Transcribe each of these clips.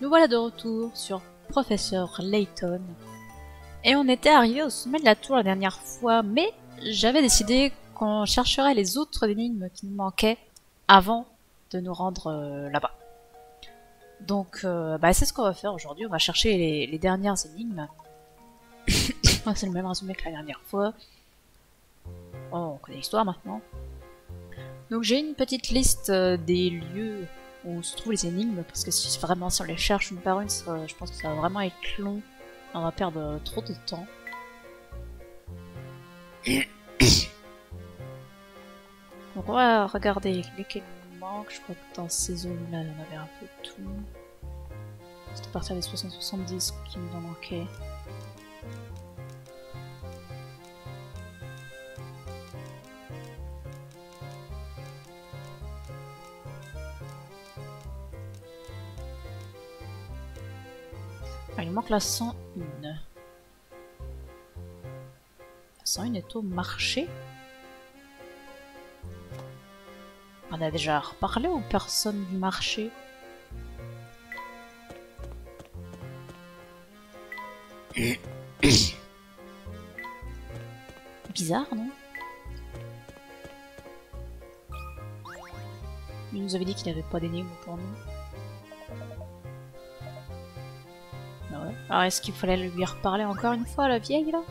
Nous voilà de retour sur Professeur Layton. Et on était arrivé au sommet de la tour la dernière fois, mais j'avais décidé qu'on chercherait les autres énigmes qui nous manquaient avant de nous rendre là-bas. Donc c'est ce qu'on va faire aujourd'hui, on va chercher les dernières énigmes. C'est le même résumé que la dernière fois. Oh, on connaît l'histoire maintenant. Donc j'ai une petite liste des lieux où se trouvent les énigmes, parce que si on les cherche une par une, je pense que ça va vraiment être long. On va perdre trop de temps. Donc on va regarder lesquels nous manquent. Je crois que dans ces zones-là, il y en avait un peu de tout. C'était à partir des 60-70 qui nous en manquait. Ah, il manque la 101. La 101 est au marché. On a déjà reparlé aux personnes du marché. Bizarre, non? Il nous avait dit qu'il n'avait pas d'énigme pour nous. Ah ouais. Alors est-ce qu'il fallait lui reparler encore une fois à la vieille là?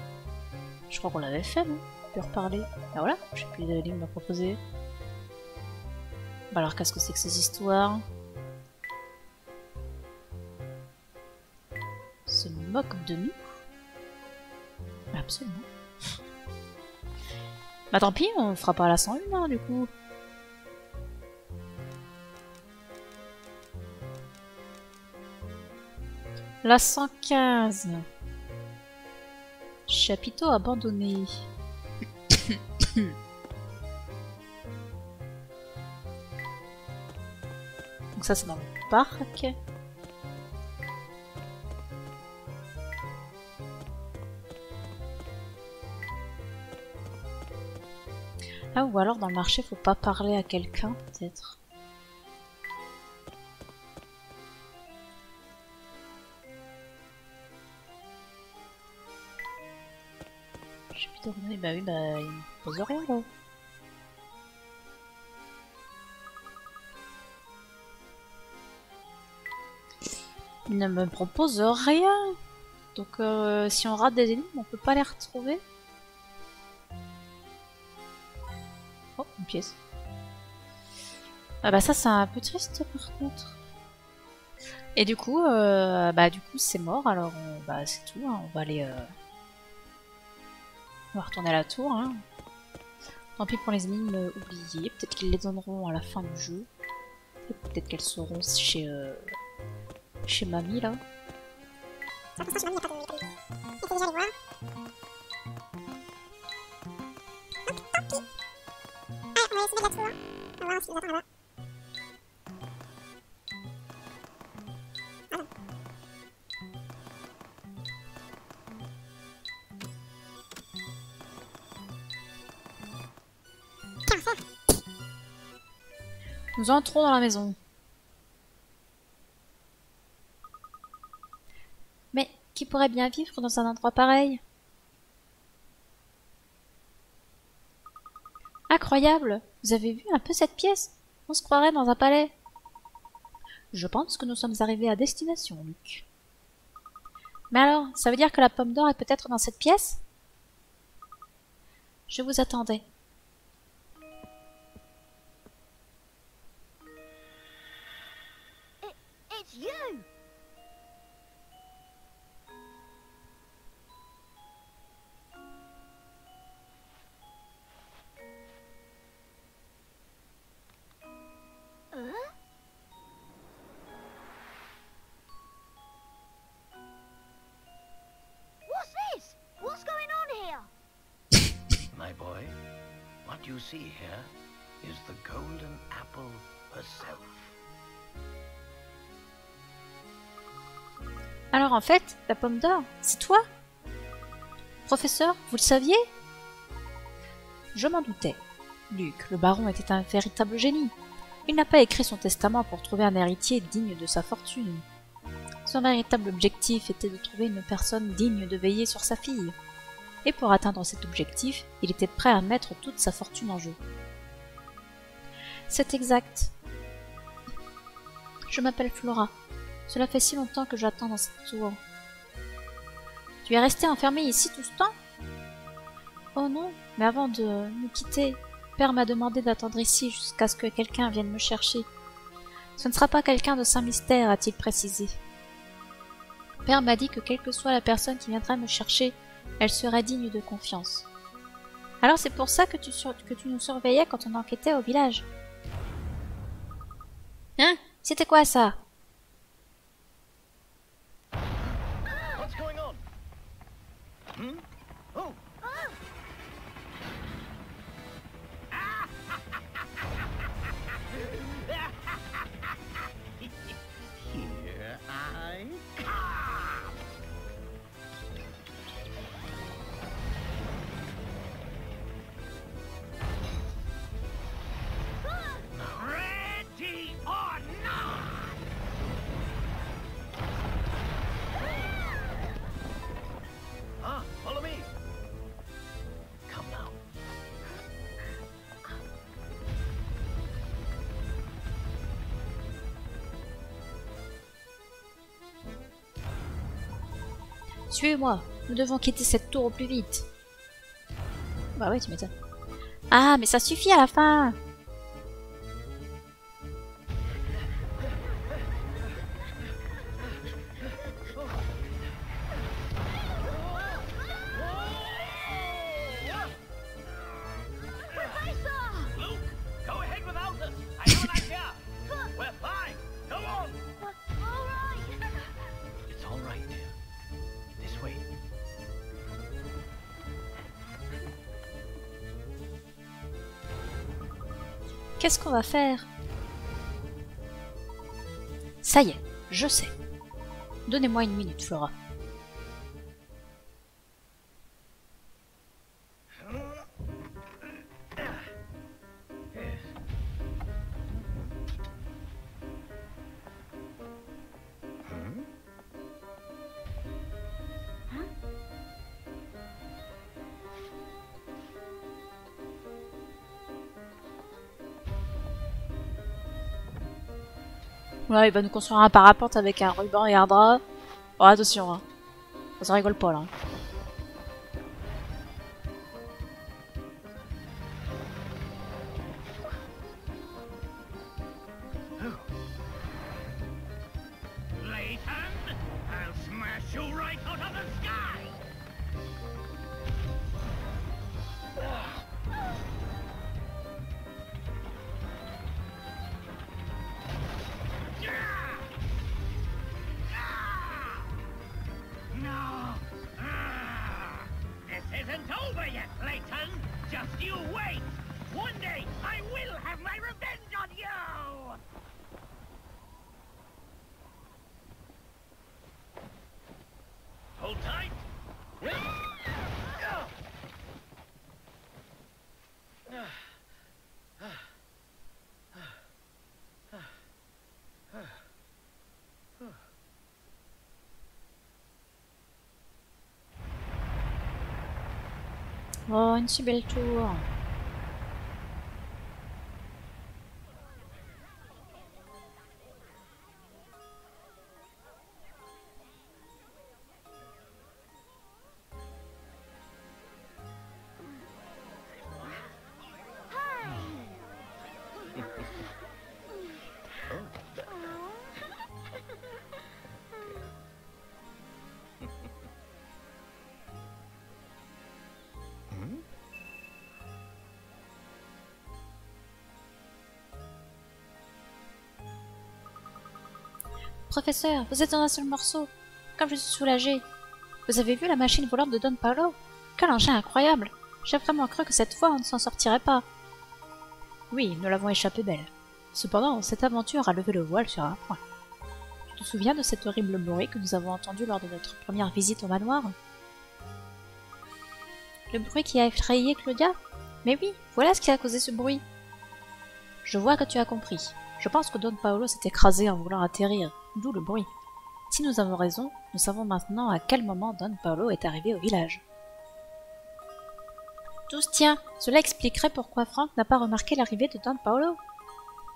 Je crois qu'on l'avait fait, non? Lui reparler. Ah voilà, j'ai plus d'énigmes à proposer. Bah alors qu'est-ce que c'est que ces histoires? Se moque de nous? Absolument. Bah tant pis, on fera pas la 101 hein, du coup. La 115. Chapiteau abandonné. Donc ça c'est dans le parc. Ah ou alors dans le marché faut pas parler à quelqu'un peut-être. Bah oui, bah il me pose rien là. Il ne me propose rien. Donc si on rate des énigmes, on peut pas les retrouver. Oh, une pièce. Ah bah ça c'est un peu triste par contre. Et du coup c'est mort alors c'est tout, hein. On va aller on va retourner à la tour, hein. Tant pis pour les énigmes oubliées, peut-être qu'ils les donneront à la fin du jeu. Peut-être qu'elles seront chez mamie là. Pour l'instant, chez mamie, il n'y a pas de énigmes. Il faut déjà les voir. Hop, tant pis. Allez, on va essayer de la tour. On va voir ce qui nous attend là-bas. Ah non. Qu'est-ce qu'on fait? Nous entrons dans la maison. Mais qui pourrait bien vivre dans un endroit pareil? Incroyable! Vous avez vu un peu cette pièce? On se croirait dans un palais. Je pense que nous sommes arrivés à destination, Luc. Mais alors, ça veut dire que la pomme d'or est peut-être dans cette pièce? Je vous attendais. It's you! What's this? What's going on here? My boy, what you see here is the golden apple herself. Alors en fait, la pomme d'or, c'est toi? Professeur, vous le saviez? Je m'en doutais. Luc, le baron était un véritable génie. Il n'a pas écrit son testament pour trouver un héritier digne de sa fortune. Son véritable objectif était de trouver une personne digne de veiller sur sa fille. Et pour atteindre cet objectif, il était prêt à mettre toute sa fortune en jeu. C'est exact. Je m'appelle Flora. Cela fait si longtemps que j'attends dans cette tour. Tu es restée enfermée ici tout ce temps? Oh non, mais avant de nous quitter, Père m'a demandé d'attendre ici jusqu'à ce que quelqu'un vienne me chercher. Ce ne sera pas quelqu'un de Saint-Mystère, a-t-il précisé. Père m'a dit que quelle que soit la personne qui viendrait me chercher, elle serait digne de confiance. Alors c'est pour ça que tu nous surveillais quand on enquêtait au village. Hein? C'était quoi ça? What's going on? Hmm? Oh! Here I come! Ready or not! Follow me! Come now. Suivez-moi, nous devons quitter cette tour au plus vite. Bah ouais, tu m'étonnes. Ah, mais ça suffit à la fin! Luke, go ahead without us. I know not here. We're fine. Go on. All right. It's all right, dear. This way. Qu'est-ce qu'on va faire? Ça y est, je sais. Donnez-moi une minute, Flora. Ouais, il va nous construire un parapente avec un ruban et un drap. Oh, attention, hein. Ça rigole pas, là. Layton, I'll smash you right out of the sky. No. This isn't over yet, Layton. Just you wait. One day I will have my revenge on you. Hold tight. Oh, une si belle tour. Professeur, vous êtes dans un seul morceau. Comme je suis soulagée. Vous avez vu la machine volante de Don Paolo? Quel engin incroyable! J'ai vraiment cru que cette fois on ne s'en sortirait pas. Oui, nous l'avons échappé belle. Cependant, cette aventure a levé le voile sur un point. Tu te souviens de cet horrible bruit que nous avons entendu lors de notre première visite au manoir? Le bruit qui a effrayé Claudia? Mais oui, voilà ce qui a causé ce bruit. Je vois que tu as compris. Je pense que Don Paolo s'est écrasé en voulant atterrir, d'où le bruit. Si nous avons raison, nous savons maintenant à quel moment Don Paolo est arrivé au village. Tout se tient, cela expliquerait pourquoi Frank n'a pas remarqué l'arrivée de Don Paolo.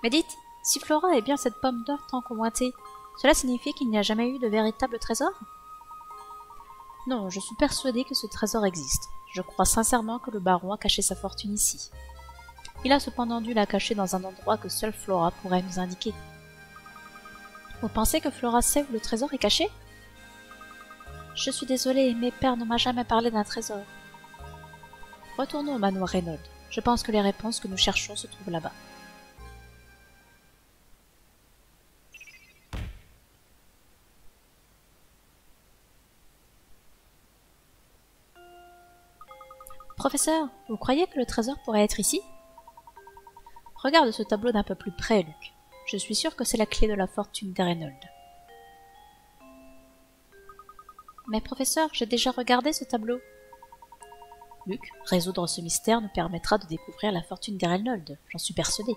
Mais dites, si Flora est bien cette pomme d'or tant convoitée, cela signifie qu'il n'y a jamais eu de véritable trésor? Non, je suis persuadée que ce trésor existe. Je crois sincèrement que le baron a caché sa fortune ici. Il a cependant dû la cacher dans un endroit que seule Flora pourrait nous indiquer. Vous pensez que Flora sait où le trésor est caché? Je suis désolée, mais père ne m'a jamais parlé d'un trésor. Retournons au manoir Reynolds. Je pense que les réponses que nous cherchons se trouvent là-bas. Professeur, vous croyez que le trésor pourrait être ici? Regarde ce tableau d'un peu plus près, Luc. Je suis sûr que c'est la clé de la fortune des Reynolds. Mais professeur, j'ai déjà regardé ce tableau. Luc, résoudre ce mystère nous permettra de découvrir la fortune des Reynolds, j'en suis persuadé.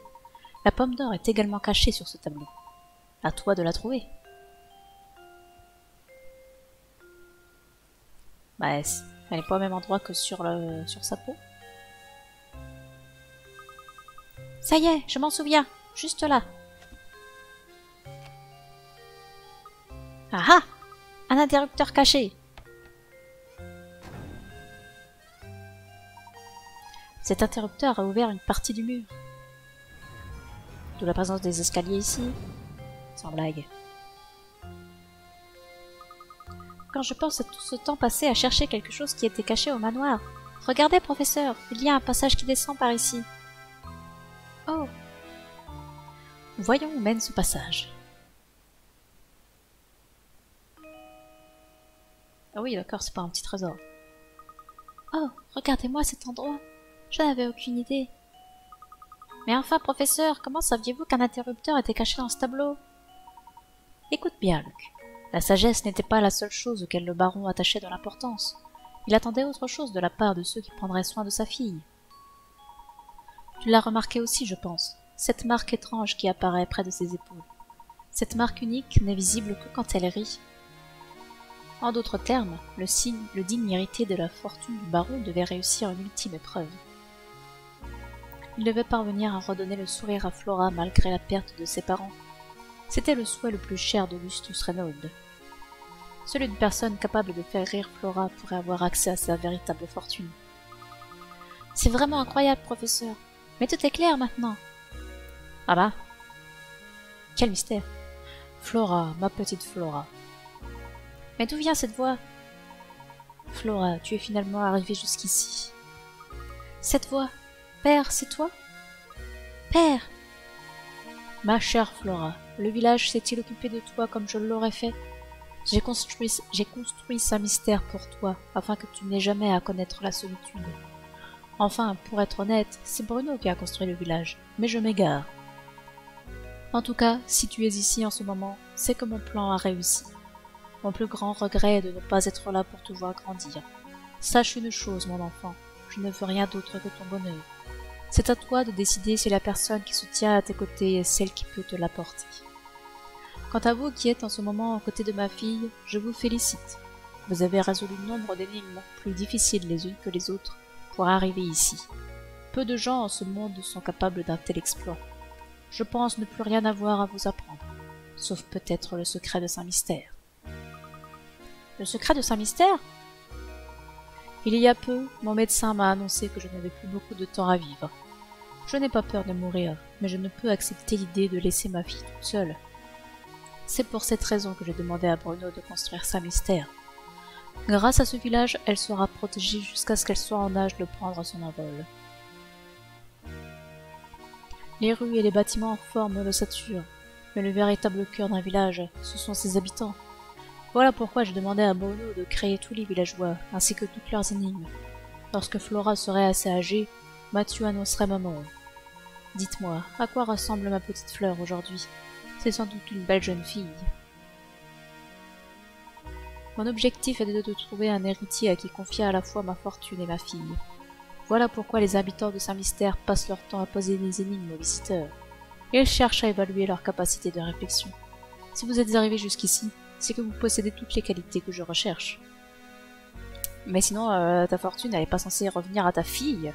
La pomme d'or est également cachée sur ce tableau. À toi de la trouver. Bah, elle n'est pas au même endroit que sur sa peau. Ça y est, je m'en souviens, juste là. Ah ah! Un interrupteur caché. Cet interrupteur a ouvert une partie du mur. D'où la présence des escaliers ici. Sans blague. Quand je pense à tout ce temps passé à chercher quelque chose qui était caché au manoir. Regardez, professeur, il y a un passage qui descend par ici. Oh! Voyons où mène ce passage. Ah oui, d'accord, c'est pas un petit trésor. Oh, regardez-moi cet endroit. Je n'avais aucune idée. Mais enfin, professeur, comment saviez-vous qu'un interrupteur était caché dans ce tableau? Écoute bien, Luc. La sagesse n'était pas la seule chose auquel le baron attachait de l'importance. Il attendait autre chose de la part de ceux qui prendraient soin de sa fille. Tu l'as remarqué aussi, je pense, cette marque étrange qui apparaît près de ses épaules. Cette marque unique n'est visible que quand elle rit. En d'autres termes, le digne héritier de la fortune du baron devait réussir une ultime épreuve. Il devait parvenir à redonner le sourire à Flora malgré la perte de ses parents. C'était le souhait le plus cher d'Augustus Reynolds. Seule une personne capable de faire rire Flora pourrait avoir accès à sa véritable fortune. C'est vraiment incroyable, professeur. Mais tout est clair maintenant. Ah bah? Quel mystère. Flora, ma petite Flora. Mais d'où vient cette voix? Flora, tu es finalement arrivée jusqu'ici. Cette voix? Père, c'est toi? Père! Ma chère Flora, le village s'est-il occupé de toi comme je l'aurais fait? J'ai construit ce mystère pour toi, afin que tu n'aies jamais à connaître la solitude. Enfin, pour être honnête, c'est Bruno qui a construit le village, mais je m'égare. En tout cas, si tu es ici en ce moment, c'est que mon plan a réussi. Mon plus grand regret est de ne pas être là pour te voir grandir. Sache une chose, mon enfant, je ne veux rien d'autre que ton bonheur. C'est à toi de décider si la personne qui se tient à tes côtés est celle qui peut te l'apporter. Quant à vous qui êtes en ce moment aux côtés de ma fille, je vous félicite. Vous avez résolu nombre d'énigmes, plus difficiles les unes que les autres, pour arriver ici. Peu de gens en ce monde sont capables d'un tel exploit. Je pense ne plus rien avoir à vous apprendre, sauf peut-être le secret de Saint-Mystère. Le secret de Saint-Mystère? Il y a peu, mon médecin m'a annoncé que je n'avais plus beaucoup de temps à vivre. Je n'ai pas peur de mourir, mais je ne peux accepter l'idée de laisser ma fille toute seule. C'est pour cette raison que j'ai demandé à Bruno de construire Saint-Mystère. Grâce à ce village, elle sera protégée jusqu'à ce qu'elle soit en âge de prendre son envol. Les rues et les bâtiments forment l'ossature, mais le véritable cœur d'un village, ce sont ses habitants. Voilà pourquoi j'ai demandé à Bruno de créer tous les villageois, ainsi que toutes leurs énigmes. Lorsque Flora serait assez âgée, Mathieu annoncerait ma mort. Dites-moi, à quoi ressemble ma petite fleur aujourd'hui? C'est sans doute une belle jeune fille. Mon objectif est de trouver un héritier à qui confier à la fois ma fortune et ma fille. Voilà pourquoi les habitants de Saint-Mystère passent leur temps à poser des énigmes aux visiteurs. Ils cherchent à évaluer leur capacité de réflexion. Si vous êtes arrivé jusqu'ici, c'est que vous possédez toutes les qualités que je recherche. Mais sinon, ta fortune n'est pas censée revenir à ta fille.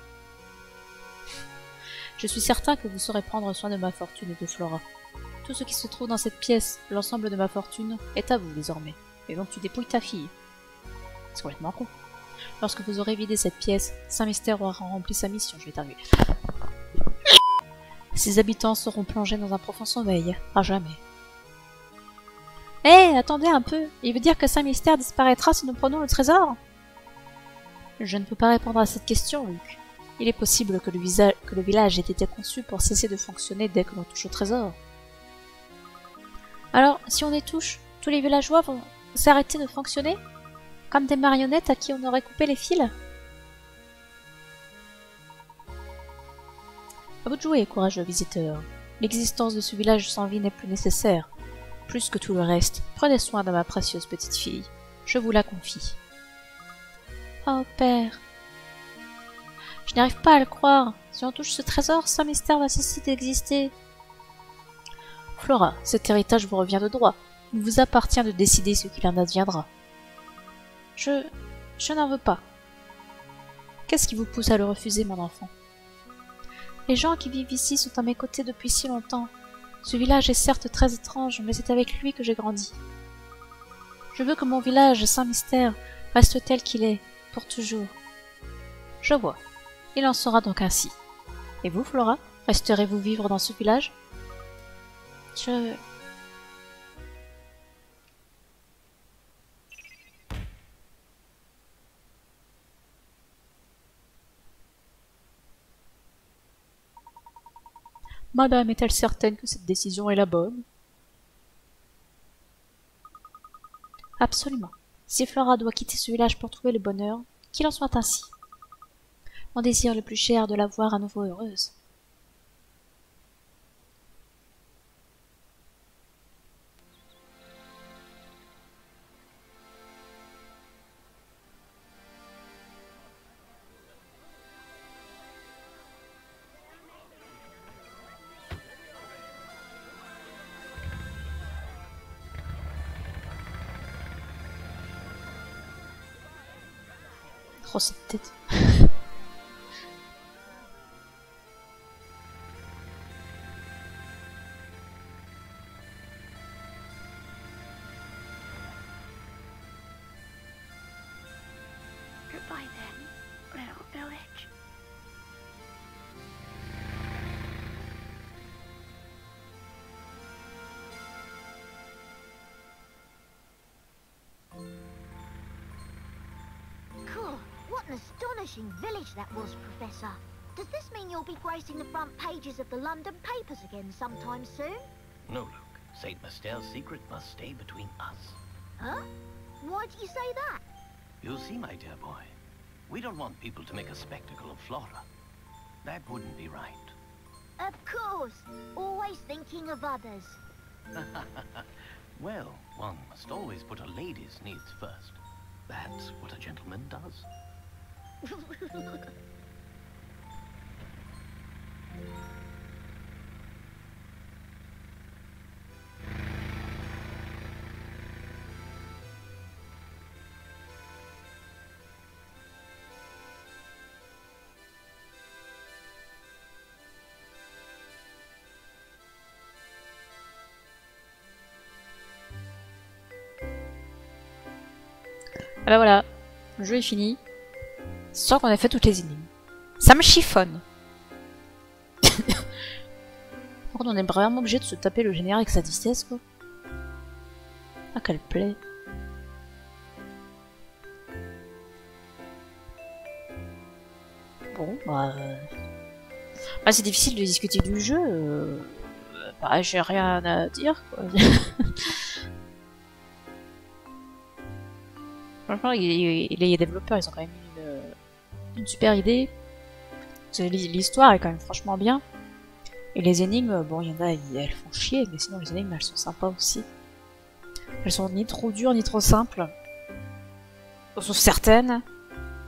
Je suis certain que vous saurez prendre soin de ma fortune et de Flora. Tout ce qui se trouve dans cette pièce, l'ensemble de ma fortune, est à vous désormais. Et donc tu dépouilles ta fille. C'est complètement con. Lorsque vous aurez vidé cette pièce, Saint-Mystère aura rempli sa mission, je vais t'arriver. Ses habitants seront plongés dans un profond sommeil, à jamais. Hé, attendez un peu, il veut dire que Saint-Mystère disparaîtra si nous prenons le trésor? Je ne peux pas répondre à cette question, Luc. Il est possible que le village ait été conçu pour cesser de fonctionner dès que l'on touche au trésor. Alors, si on y touche, tous les villageois vont s'arrêter de fonctionner? Comme des marionnettes à qui on aurait coupé les fils? À vous de jouer, courageux visiteur. L'existence de ce village sans vie n'est plus nécessaire. Plus que tout le reste, prenez soin de ma précieuse petite fille. Je vous la confie. Oh, père. Je n'arrive pas à le croire. Si on touche ce trésor, Saint-Mystère va cesser d'exister. Flora, cet héritage vous revient de droit. Il vous appartient de décider ce qu'il en adviendra. Je n'en veux pas. Qu'est-ce qui vous pousse à le refuser, mon enfant? Les gens qui vivent ici sont à mes côtés depuis si longtemps. Ce village est certes très étrange, mais c'est avec lui que j'ai grandi. Je veux que mon village, Saint-Mystère, reste tel qu'il est, pour toujours. Je vois. Il en sera donc ainsi. Et vous, Flora, resterez-vous vivre dans ce village? Madame est-elle certaine que cette décision est la bonne? Absolument. Si Flora doit quitter ce village pour trouver le bonheur, qu'il en soit ainsi. Mon désir le plus cher de la voir à nouveau heureuse. Oh, cette tête. Goodbye then, little village. Cool. What an astonishing village that was, Professor. Does this mean you'll be gracing the front pages of the London papers again sometime soon? No, Luke. Saint Mystere's secret must stay between us. Huh? Why do you say that? You see, my dear boy, we don't want people to make a spectacle of Flora. That wouldn't be right. Of course. Always thinking of others. Well, one must always put a lady's needs first. That's what a gentleman does. Ah bah voilà, le jeu est fini. Sans qu'on ait fait toutes les énigmes. Ça me chiffonne. Par contre, on est vraiment obligé de se taper le générique à sa vitesse, quoi. Ah, qu'elle plaît. Bon, bah... bah c'est difficile de discuter du jeu. Bah, j'ai rien à dire, quoi. Franchement, les développeurs, ils ont quand même une super idée. L'histoire est quand même franchement bien. Et les énigmes, bon, il y en a, elles font chier, mais sinon les énigmes, elles sont sympas aussi. Elles sont ni trop dures, ni trop simples. Sauf certaines.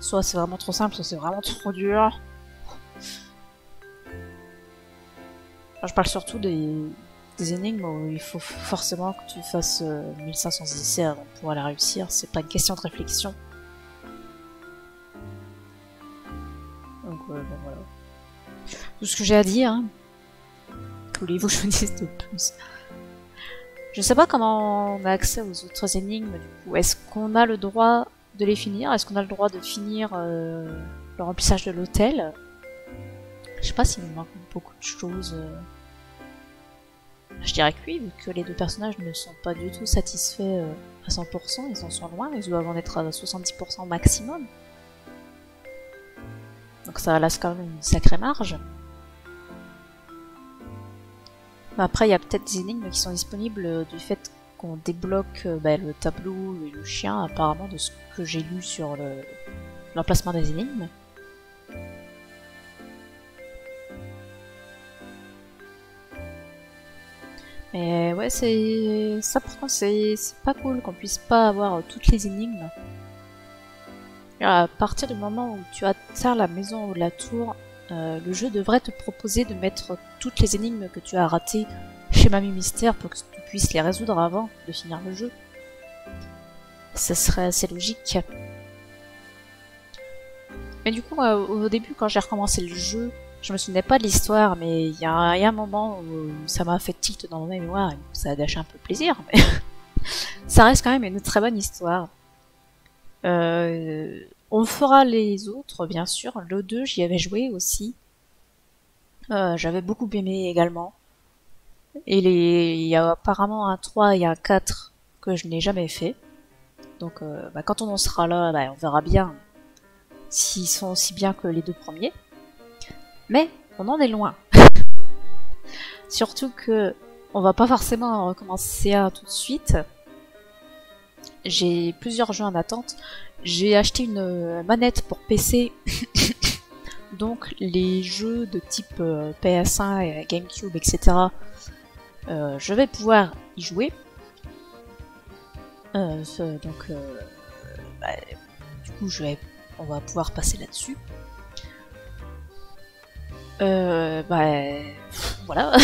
Soit c'est vraiment trop simple, soit c'est vraiment trop dur. Enfin, je parle surtout des des énigmes où il faut forcément que tu fasses 1500 essais avant de pouvoir la réussir, c'est pas une question de réflexion. Donc bon voilà. Tout ce que j'ai à dire, hein. Que voulez-vous que je vous dise de plus? Je sais pas comment on a accès aux autres énigmes du coup. Est-ce qu'on a le droit de les finir? Est-ce qu'on a le droit de finir le remplissage de l'hôtel? Je sais pas s'il me manque beaucoup de choses. Je dirais que oui, vu que les deux personnages ne sont pas du tout satisfaits à 100%, ils en sont loin, ils doivent en être à 70% maximum. Donc ça laisse quand même une sacrée marge. Mais après, il y a peut-être des énigmes qui sont disponibles du fait qu'on débloque le tableau et le chien, apparemment, de ce que j'ai lu sur l'emplacement des énigmes. Mais ouais, c'est ça par contre, c'est pas cool qu'on puisse pas avoir toutes les énigmes. À partir du moment où tu atteins la maison ou la tour, le jeu devrait te proposer de mettre toutes les énigmes que tu as ratées chez Mamie Mystère pour que tu puisses les résoudre avant de finir le jeu. Ça serait assez logique. Mais du coup, au début, quand j'ai recommencé le jeu, je me souvenais pas de l'histoire, mais il y a un moment où ça m'a fait tilt dans mon mémoire, et ça a gâché un peu le plaisir, mais ça reste quand même une très bonne histoire. On fera les autres, bien sûr. Le 2, j'y avais joué aussi. J'avais beaucoup aimé également. Et il y a apparemment un 3 et un 4 que je n'ai jamais fait. Donc quand on en sera là, on verra bien s'ils sont aussi bien que les deux premiers. Mais on en est loin. Surtout que on va pas forcément recommencer un tout de suite. J'ai plusieurs jeux en attente. J'ai acheté une manette pour PC. Donc les jeux de type PS1 et GameCube, etc. Je vais pouvoir y jouer. Du coup on va pouvoir passer là-dessus. Voilà.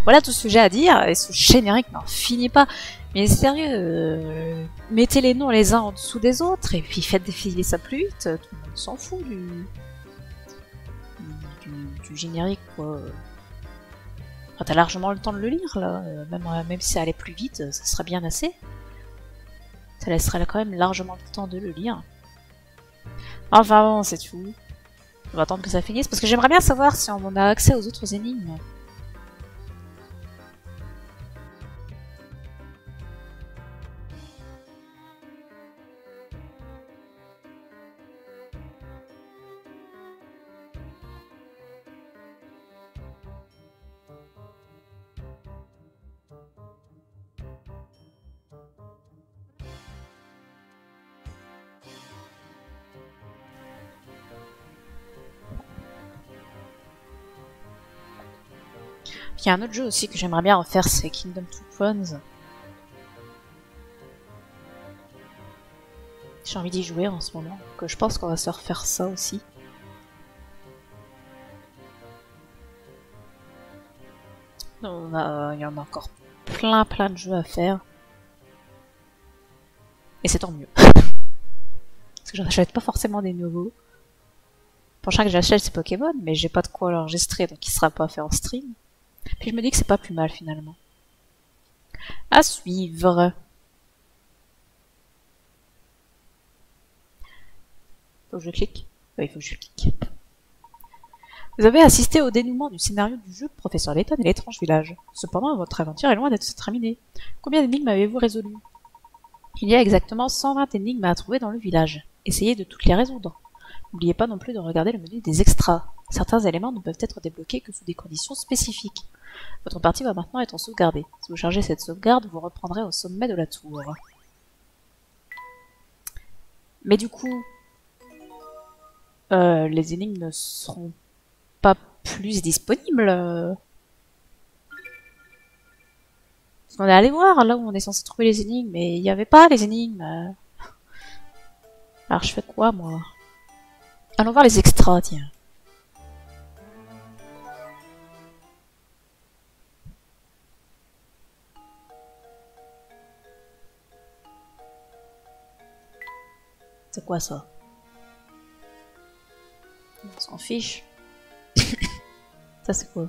Voilà tout ce que j'ai à dire, et ce générique n'en finit pas. Mais sérieux, mettez les noms les uns en dessous des autres, et puis faites défiler ça plus vite, tout le monde s'en fout du générique, quoi. Enfin, t'as largement le temps de le lire, là, même si ça allait plus vite, ça serait bien assez. Ça laisserait quand même largement le temps de le lire. Enfin bon, c'est tout. On va attendre que ça finisse, parce que j'aimerais bien savoir si on a accès aux autres énigmes. Il y a un autre jeu aussi que j'aimerais bien refaire, c'est Kingdom Two Crowns. J'ai envie d'y jouer en ce moment, que je pense qu'on va se refaire ça aussi. Il y en a encore plein de jeux à faire. Et c'est tant mieux. Parce que j'en achète pas forcément des nouveaux. Le prochain que j'achète c'est Pokémon, mais j'ai pas de quoi l'enregistrer, donc il sera pas fait en stream. Puis je me dis que c'est pas plus mal finalement. À suivre. Faut que je clique? Oui, il faut que je clique. Vous avez assisté au dénouement du scénario du jeu Professeur Layton et l'étrange village. Cependant, votre aventure est loin d'être terminée. Combien d'énigmes avez-vous résolues? Il y a exactement 120 énigmes à trouver dans le village. Essayez de toutes les résoudre. N'oubliez pas non plus de regarder le menu des extras. Certains éléments ne peuvent être débloqués que sous des conditions spécifiques. Votre partie va maintenant être sauvegardée. Si vous chargez cette sauvegarde, vous reprendrez au sommet de la tour. Mais du coup, les énigmes ne seront pas plus disponibles. Parce qu'on est allé voir là où on est censé trouver les énigmes, mais il n'y avait pas les énigmes. Alors je fais quoi, moi? Allons voir les extras, tiens. C'est quoi ça? On s'en fiche. Ça c'est quoi?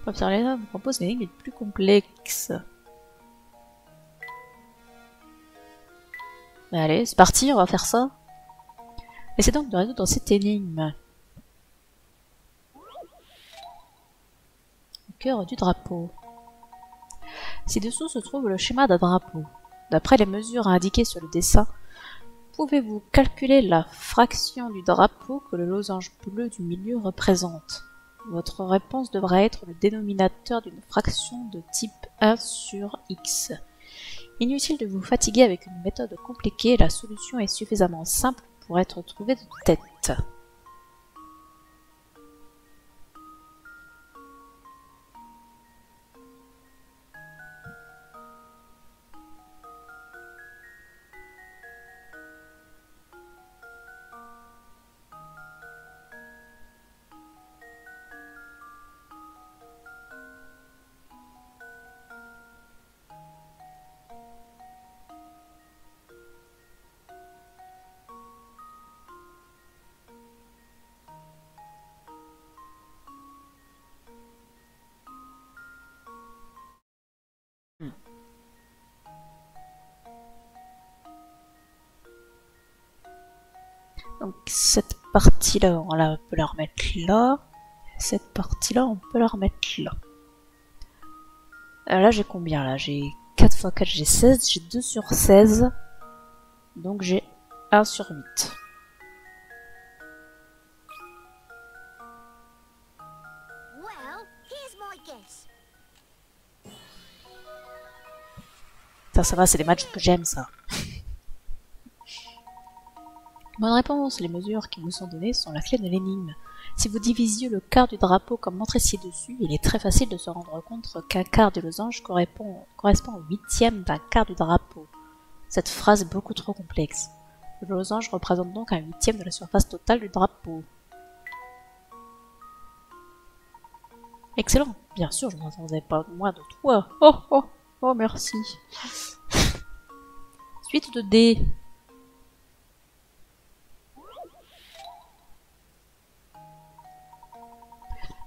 Professeur Layton vous propose une énigme plus complexe. Mais allez, c'est parti, on va faire ça. Essayez donc de résoudre cette énigme. Au cœur du drapeau. Ci-dessous se trouve le schéma d'un drapeau. D'après les mesures indiquées sur le dessin, pouvez-vous calculer la fraction du drapeau que le losange bleu du milieu représente? Votre réponse devra être le dénominateur d'une fraction de type 1 sur x. Inutile de vous fatiguer avec une méthode compliquée, la solution est suffisamment simple pour être trouvée de tête. Donc cette partie-là, on peut la remettre là. Cette partie-là, on peut la remettre là. Là, j'ai combien là? J'ai 4 x 4, j'ai 16. J'ai 2 sur 16. Donc j'ai 1 sur 8. Well, here's my guess. Ça va, c'est des matchs que j'aime, ça. Bonne réponse, les mesures qui vous sont données sont la clé de l'énigme. Si vous divisiez le quart du drapeau comme montré ci-dessus, il est très facile de se rendre compte qu'un quart du losange correspond au huitième d'un quart du drapeau. Cette phrase est beaucoup trop complexe. Le losange représente donc un huitième de la surface totale du drapeau. Excellent, bien sûr, je n'entendais pas moins de toi. Oh oh oh, merci. Suite de D.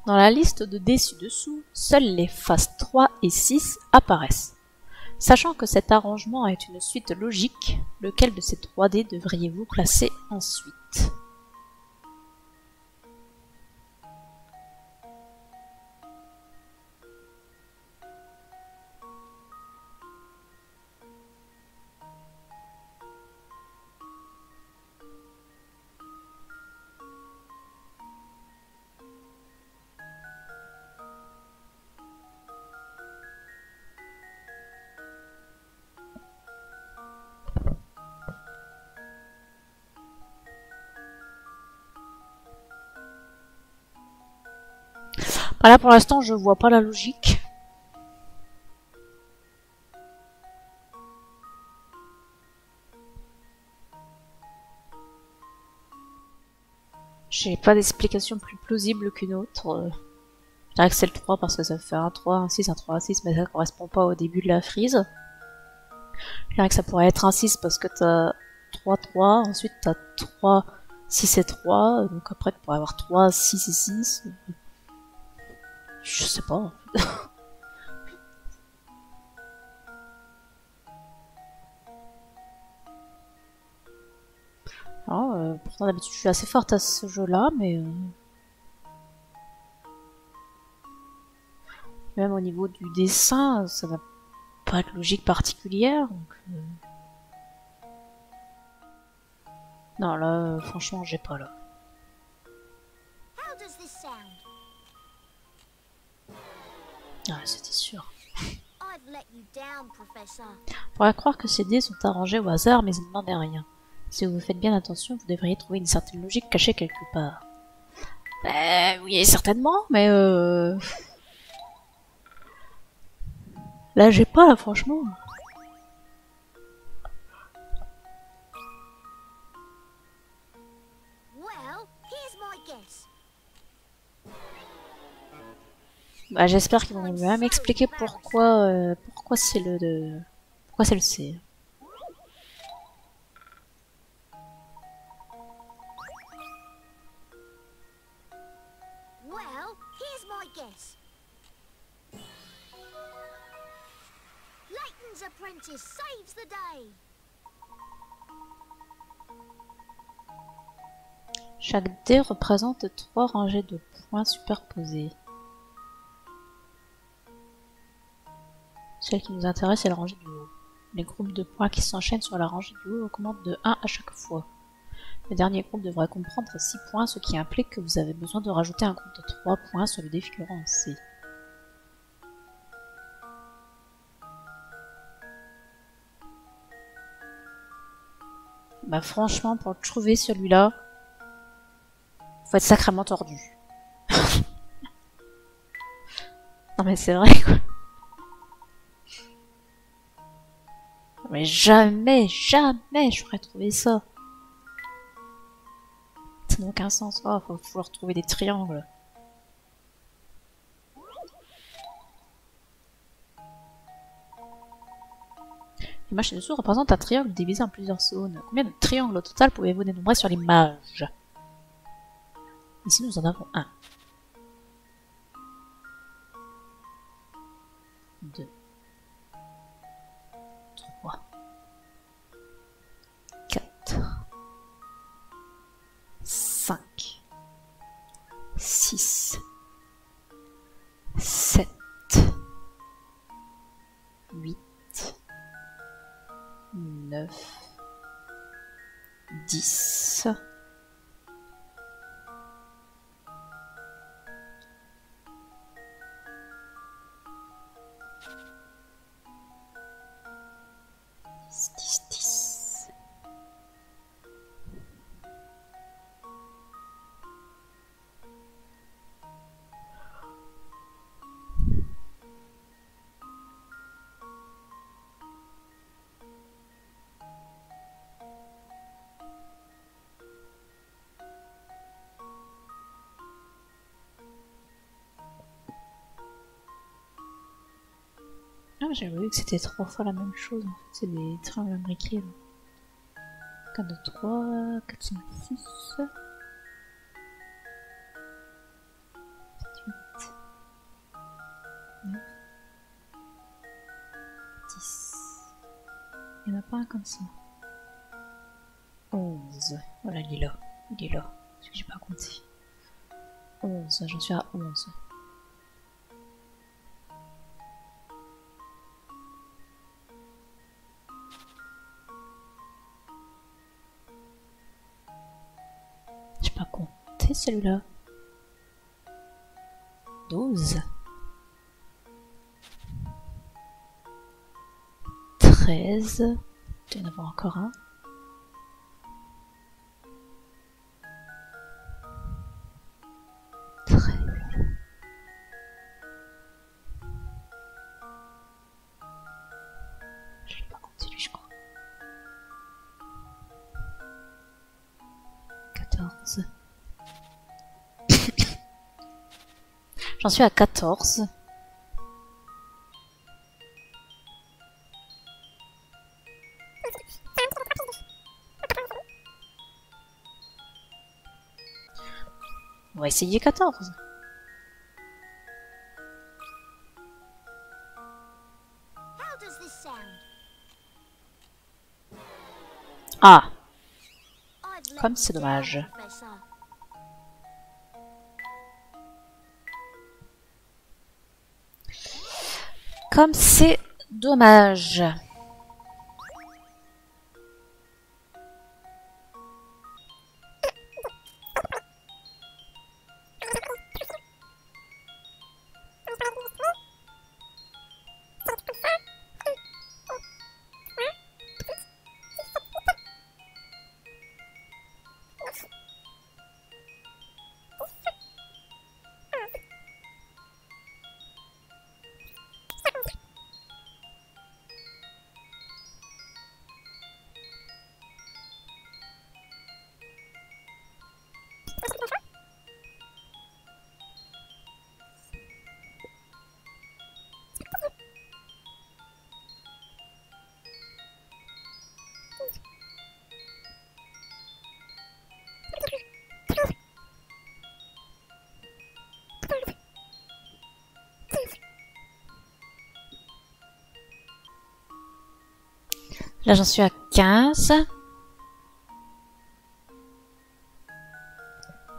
Dans la liste de dés ci-dessous, seules les faces 3 et 6 apparaissent. Sachant que cet arrangement est une suite logique, lequel de ces 3 dés devriez-vous classer ensuite? Là pour l'instant je vois pas la logique. J'ai pas d'explication plus plausible qu'une autre. Je dirais que c'est le 3 parce que ça fait un 3, un 6, un 3, un 6, mais ça correspond pas au début de la frise. Je dirais que ça pourrait être un 6 parce que t'as 3, 3, ensuite t'as 3, 6 et 3, donc après tu pourrais avoir 3, 6 et 6. Je sais pas. Alors, pourtant d'habitude je suis assez forte à ce jeu-là, mais même au niveau du dessin, ça n'a pas de logique particulière. Donc, non là, franchement, j'ai pas là. How does this sound? Ah, c'était sûr. I've let you down, Professor. On pourrait croire que ces dés sont arrangés au hasard, mais il n'en est rien. Si vous faites bien attention, vous devriez trouver une certaine logique cachée quelque part. Oui, certainement, mais là, j'ai pas, là, franchement. Well, here's my guess. Bah, j'espère qu'ils vont bien m'expliquer pourquoi, pourquoi c'est le C. here's my guess. Layton's apprentice saves the day. Chaque dé représente 3 rangées de points superposées. Celle qui nous intéresse est la rangée du haut. Les groupes de points qui s'enchaînent sur la rangée du haut augmentent de 1 à chaque fois. Le dernier groupe devrait comprendre 6 points, ce qui implique que vous avez besoin de rajouter un groupe de 3 points sur le dé figurant en C. Bah franchement, pour le trouver celui-là, faut être sacrément tordu. Non mais c'est vrai quoi. Mais jamais, jamais j'aurais trouvé ça. Ça n'a aucun sens. Oh, faut pouvoir trouver des triangles. L'image ci-dessous représente un triangle divisé en plusieurs zones. Combien de triangles au total pouvez-vous dénombrer sur l'image? Ici nous en avons un. 2. 3. 4. 5. 6. 7. 8. 9. 10. 10. Ah, j'avais vu que c'était 3 fois la même chose en fait, c'est des triangles imbriqués. 4, 2, 3, 4, 5, 6, 7, 8, 9, 10. Il n'y en a pas un comme ça. 11. Voilà, il est là. Il est là. Parce que j'ai pas compté. 11, j'en suis à 11. J'ai pas compté celui-là. 12. 13. Il doit y en avoir encore un. 13. Je l'ai pas compté lui, je crois. 14. J'en suis à 14. On va essayer 14. How does this sound? Ah, I'd let comme you c'est down, dommage. Professor. Comme c'est dommage. Là, j'en suis à 15.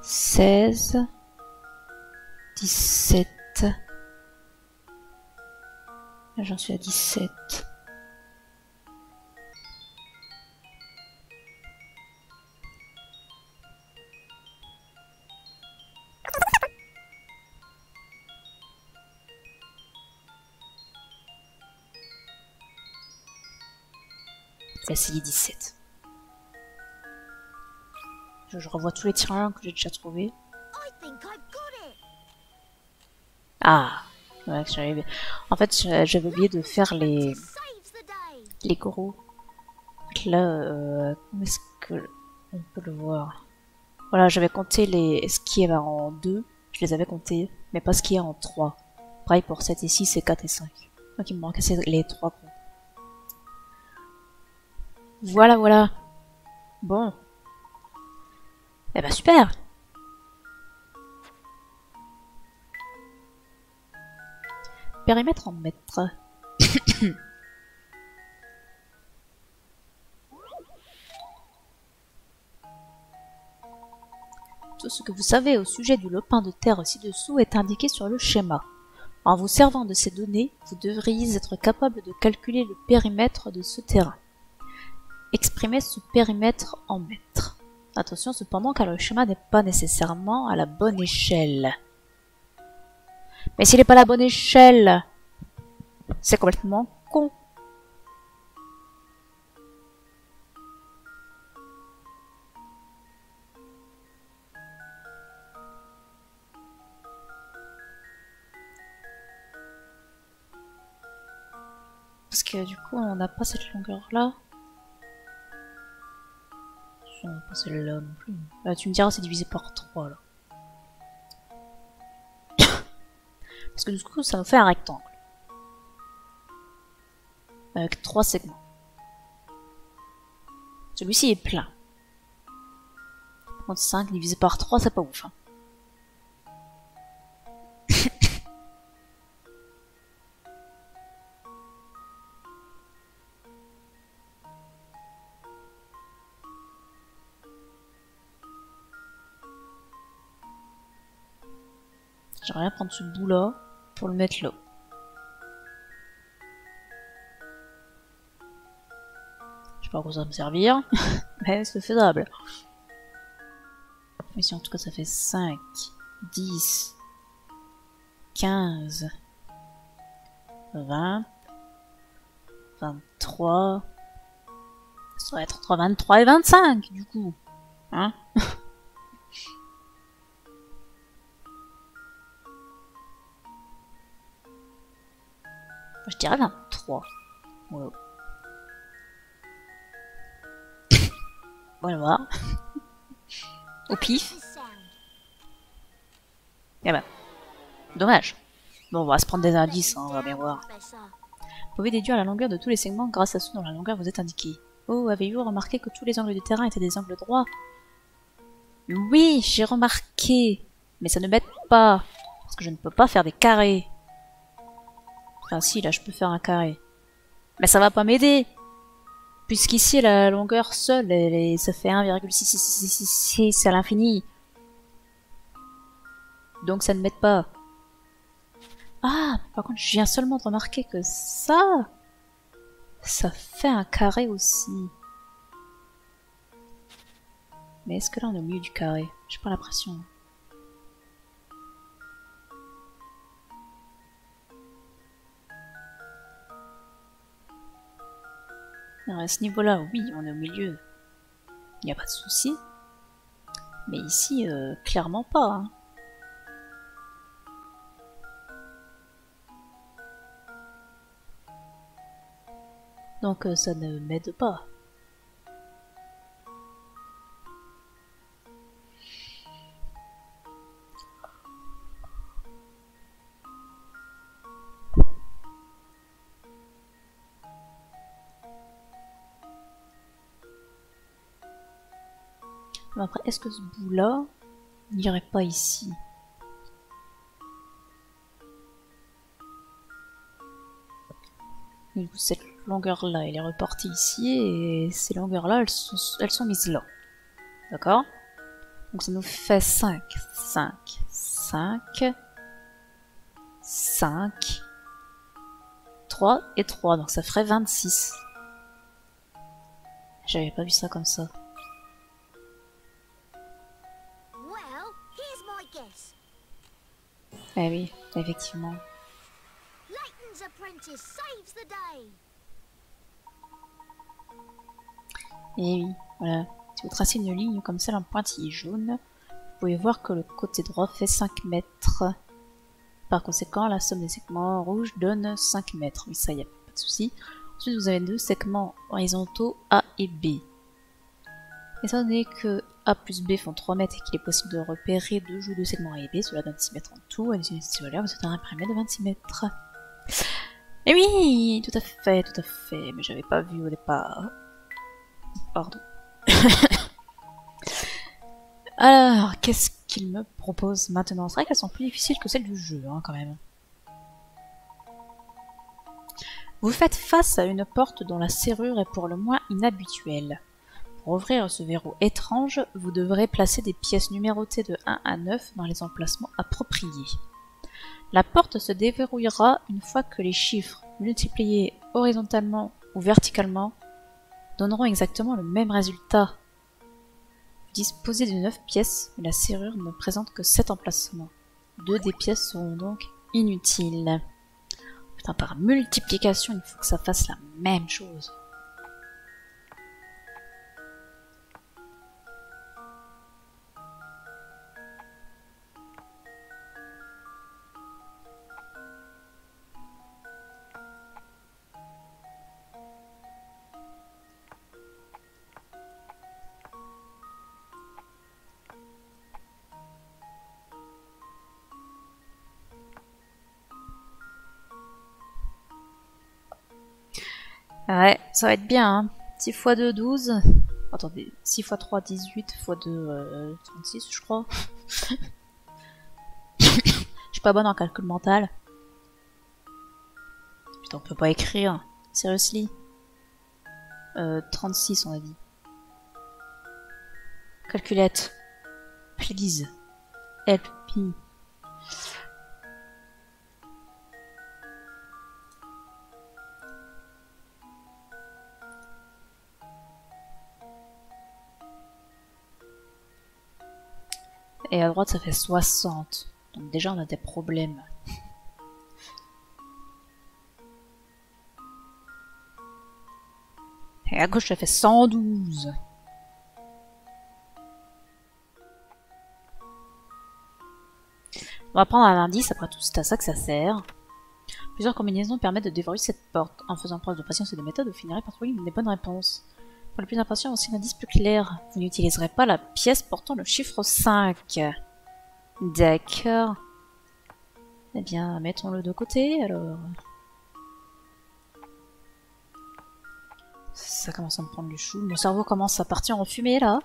16. 17. Là, j'en suis à 17. Là, c'est les 17. Je revois tous les tirailleurs que j'ai déjà trouvés. I think I've got it. Ah, ouais, en fait, j'avais oublié de faire les Saves the day. gros. Là, comment est-ce que on peut le voir? Voilà, j'avais compté les ce qui est en 2, je les avais comptés, mais pas ce qui est en 3. Pareil pour 7 et 6 et 4 et 5. Donc il me manquait les 3 gros. Voilà, voilà. Bon. Eh ben super. Périmètre en mètres. Tout ce que vous savez au sujet du lopin de terre ci-dessous est indiqué sur le schéma. En vous servant de ces données, vous devriez être capable de calculer le périmètre de ce terrain. Exprimez ce périmètre en mètres. Attention cependant car le schéma n'est pas nécessairement à la bonne échelle. Mais s'il n'est pas à la bonne échelle, c'est complètement con. Parce que du coup on n'a pas cette longueur là. On n'a pas celle-là non plus. Tu me diras c'est divisé par 3 là. Parce que du coup ça nous fait un rectangle. Avec 3 segments. Celui-ci est plein. Par contre 5 divisé par 3 c'est pas ouf. Hein. J'aimerais bien prendre ce bout là pour le mettre là. Je sais pas à quoi ça va me servir, mais c'est faisable. Ici en tout cas ça fait 5, 10, 15, 20, 23, ça va être entre 23 et 25 du coup. Hein? Je dirais 23. Voilà. Voilà, voir. Au pif. Eh ben, dommage. Bon, on va se prendre des indices, hein, on va bien voir. Vous pouvez déduire la longueur de tous les segments grâce à ce dont la longueur vous est indiquée. Oh, avez-vous remarqué que tous les angles du terrain étaient des angles droits? Oui, j'ai remarqué. Mais ça ne m'aide pas. Parce que je ne peux pas faire des carrés. Enfin si, là je peux faire un carré. Mais ça va pas m'aider. Puisqu'ici la longueur seule, ça fait 1,666 à l'infini. Donc ça ne m'aide pas. Ah, par contre je viens seulement de remarquer que ça fait un carré aussi. Mais est-ce que là on est au milieu du carré? J'ai pas l'impression. Alors à ce niveau-là, oui, on est au milieu. Il n'y a pas de souci. Mais ici, clairement pas. Hein. Donc ça ne m'aide pas. Mais après, est-ce que ce bout-là n'irait pas ici? Du coup, cette longueur-là, elle est reportée ici, et ces longueurs-là, elles sont mises là. D'accord? Donc ça nous fait 5, 5, 5, 5, 3 et 3, donc ça ferait 26. J'avais pas vu ça comme ça. Well, here's my guess. Eh oui, effectivement. Layton's apprentice saves the day. Et oui, voilà. Si vous tracez une ligne comme celle en pointillé jaune, vous pouvez voir que le côté droit fait 5 mètres. Par conséquent, la somme des segments rouges donne 5 mètres. Oui, ça, y a pas de souci. Ensuite, vous avez deux segments horizontaux A et B. Étant donné que A plus B font 3 mètres et qu'il est possible de repérer deux joues de segments A et B, cela donne 6 mètres en tout. Additionnez ces valeurs, vous avez un périmètre de 26 mètres. Et oui, tout à fait, mais j'avais pas vu au départ. Pardon. Alors, qu'est-ce qu'il me propose maintenant? C'est vrai qu'elles sont plus difficiles que celles du jeu, hein, quand même. Vous faites face à une porte dont la serrure est pour le moins inhabituelle. Pour ouvrir ce verrou étrange, vous devrez placer des pièces numérotées de 1 à 9 dans les emplacements appropriés. La porte se déverrouillera une fois que les chiffres, multipliés horizontalement ou verticalement, donneront exactement le même résultat. Vous disposez de 9 pièces, mais la serrure ne présente que 7 emplacements. 2 des pièces seront donc inutiles. Putain, par multiplication, il faut que ça fasse la même chose. Ouais, ça va être bien, hein. 6 x 2, 12. Attendez, 6 x 3, 18, x 2, 36, je crois. Je suis pas bonne en calcul mental. Putain, on peut pas écrire. Seriously. 36, on a dit. Calculette. Please. Help me. Et à droite ça fait 60. Donc déjà on a des problèmes. Et à gauche ça fait 112. On va prendre un indice, après tout c'est à ça que ça sert. Plusieurs combinaisons permettent de déverrouiller cette porte. En faisant preuve de patience et de méthode, vous finirez par trouver une des bonnes réponses. Pour les plus impatients, aussi un indice plus clair. Vous n'utiliserez pas la pièce portant le chiffre 5. D'accord. Eh bien, mettons-le de côté, alors. Ça commence à me prendre le chou. Mon cerveau commence à partir en fumée, là.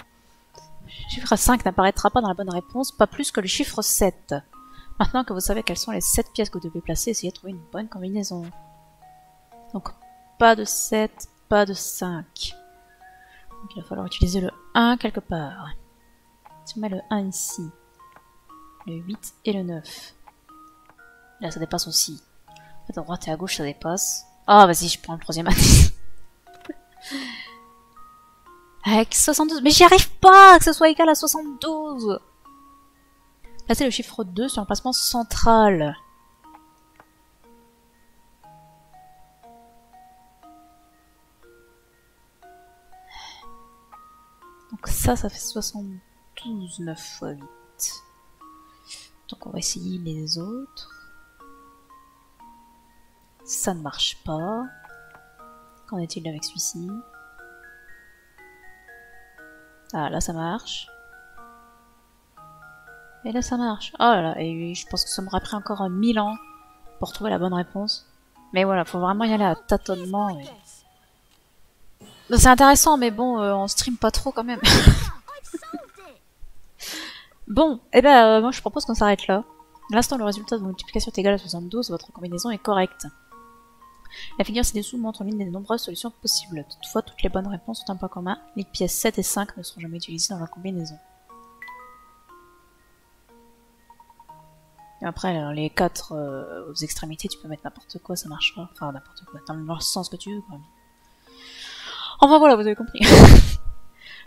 Le chiffre 5 n'apparaîtra pas dans la bonne réponse, pas plus que le chiffre 7. Maintenant que vous savez quelles sont les 7 pièces que vous devez placer, essayez de trouver une bonne combinaison. Donc, pas de 7, pas de 5. Donc il va falloir utiliser le 1 quelque part. Si on met le 1 ici, le 8 et le 9. Là ça dépasse aussi. En fait à droite et à gauche ça dépasse. Ah vas-y je prends le troisième indice. Avec 72. Mais j'y arrive pas que ce soit égal à 72. Placez le chiffre 2 sur l'emplacement central. Donc ça fait 72, 9 x 8. Donc on va essayer les autres. Ça ne marche pas. Qu'en est-il avec celui-ci? Ah là ça marche. Et là ça marche. Oh là là, et je pense que ça m'aurait pris encore 1000 ans pour trouver la bonne réponse. Mais voilà, faut vraiment y aller à tâtonnement. Et... c'est intéressant, mais bon, on stream pas trop quand même. Bon, et ben moi je propose qu'on s'arrête là. À l'instant, le résultat de multiplication est égal à 72, votre combinaison est correcte. La figure ci-dessous montre l'une des nombreuses solutions possibles. Toutefois, toutes les bonnes réponses ont un point commun. Les pièces 7 et 5 ne seront jamais utilisées dans la combinaison. Et après, alors, les 4 aux extrémités, tu peux mettre n'importe quoi, ça marchera. Enfin, n'importe quoi, dans le sens que tu veux, quand même. Enfin voilà, vous avez compris.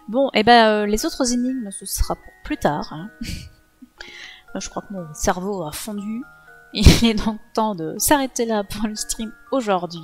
Bon, et ben les autres énigmes, ce sera pour plus tard. Hein. Je crois que mon cerveau a fondu. Il est donc temps de s'arrêter là pour le stream aujourd'hui.